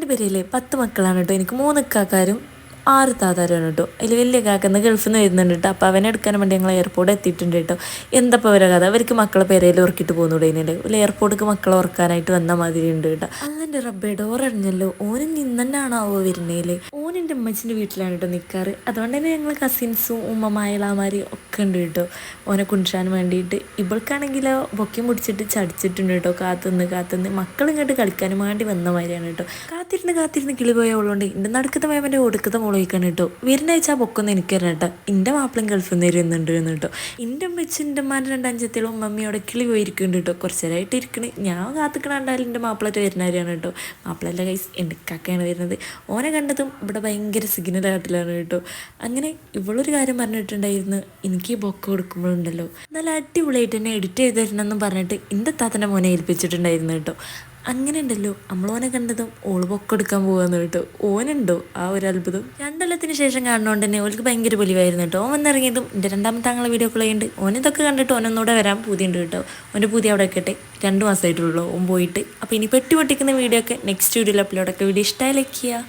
എൻ്റെ പേരിൽ 10 മക്കളാണ് കേട്ടോ. എനിക്ക് 3 ഇക്കാക്കാരും 6 താത്താരാണ് കേട്ടോ. അതിൽ വലിയ കാക്കന്ന് ഗൾഫിൽ നിന്ന് വരുന്നുണ്ട് കേട്ടോ. അപ്പോൾ അവനെ എടുക്കാൻ വേണ്ടി ഞങ്ങൾ എയർപോർട്ട് എത്തിയിട്ടുണ്ട് കേട്ടോ. എന്തപ്പോൾ അവരെ കഥ, അവർക്ക് മക്കളെ പേരയിൽ ഉറക്കിയിട്ട് പോകുന്നുണ്ട്. അതിൻ്റെ ഒരു എയർപോർട്ടിലേക്ക് മക്കളെ ഉറക്കാനായിട്ട് വന്ന മാതിരി ഉണ്ട് കേട്ടോ. അല്ലെൻ്റെ റബ്ബേ, ഡോർ അറിഞ്ഞല്ലോ. ഓന് നിന്നെന്നാണാവോ വരുന്നേല്. ഓൻ എൻ്റെ ഉമ്മച്ചിൻ്റെ വീട്ടിലാണ് കേട്ടോ നിൽക്കാറ്. അതുകൊണ്ട് തന്നെ ഞങ്ങൾ കസിൻസും ഉമ്മമായളാമാരും ഒക്കെ ഉണ്ട് കേട്ടോ ഓനെ കൊണ്ടുവരാൻ വേണ്ടിയിട്ട്. ഇവൾക്കാണെങ്കിലോ ബൊക്കെ മുടിച്ചിട്ട് ചടിച്ചിട്ടുണ്ട് കേട്ടോ. കാത്തുനിന്ന് മക്കൾ ഇങ്ങോട്ട് കളിക്കാനും വേണ്ടി വന്ന മാതിരിയാണ് കേട്ടോ. കാത്തിരുന്ന് കിളി പോയ ഉള്ളതുകൊണ്ട് എൻ്റെ നടുക്കത്തെ മേമൻ്റെ ഒടുക്കത്തെ മുളയിക്കാണ് കേട്ടോ. വരുന്നയച്ച പൊക്കൊന്നും എനിക്കറിയാം കേട്ടോ. എൻ്റെ മാപ്പിളും ഗൾഫിൽ നിന്ന് വരുന്നുണ്ട് കേട്ടോ. എൻ്റെ അമ്മച്ചി എൻ്റെ അമ്മാൻ്റെ 2 അഞ്ചത്തികളും മമ്മിയോടെ കിളി പോയിരിക്കുന്നുണ്ട് കേട്ടോ. കുറച്ച് നേരമായിട്ട് ഇരിക്കണേ. ഞാൻ കാത്തിക്കണണ്ടായാലും എൻ്റെ മാപ്പിളായിട്ട് വരുന്നവരാണ് കേട്ടോ. മാപ്പിളല്ല കൈസ്, എൻ്റെ കാക്കയാണ് വരുന്നത്. ഓനെ കണ്ടതും ഇവിടെ ഭയങ്കര സിഗ്നൽ കാട്ടിലാണ് കേട്ടോ. അങ്ങനെ ഇവളൊരു കാര്യം പറഞ്ഞിട്ടുണ്ടായിരുന്നു, എനിക്ക് ഈ ബൊക്ക കൊടുക്കുമ്പോഴുണ്ടല്ലോ നല്ല അടിപൊളിയായിട്ട് തന്നെ എഡിറ്റ് ചെയ്ത് തരണമെന്നും പറഞ്ഞിട്ട് എൻ്റെ താത്തൻ്റെ മോനെ ഏൽപ്പിച്ചിട്ടുണ്ടായിരുന്നു കേട്ടോ. അങ്ങനെ ഉണ്ടല്ലോ നമ്മളോനെ കണ്ടതും ഓള് പൊക്കെടുക്കാൻ പോകാന്ന് കേട്ടോ. ഓനുണ്ടോ ആ ഒരു അത്ഭുതം. 2 കൊല്ലത്തിന് ശേഷം കാണുന്നതുകൊണ്ട് തന്നെ ഓൾക്ക് ഭയങ്കര പൊലിവായിരുന്നു കേട്ടോ. ഓൻ വന്നിറങ്ങിയതും എൻ്റെ 2ാമത്തെ ആങ്ങളെ വീഡിയോ കോളുണ്ട്. ഓനിതൊക്കെ കണ്ടിട്ട് ഓനൊന്നുകൂടെ വരാൻ പൂതിയുണ്ട് കേട്ടോ. ഓൻ്റെ പൂതി അവിടെ വെക്കട്ടെ. 2 മാസമായിട്ടുള്ളൂ ഓൻ പോയിട്ട്. അപ്പോൾ ഇനി പെട്ടി പൊട്ടിക്കുന്ന വീഡിയോ ഒക്കെ നെക്സ്റ്റ് വീഡിയോയിൽ അപ്ലോഡൊക്കെ. വീഡിയോ ഇഷ്ടമായി ലൈക്ക് ചെയ്യുക.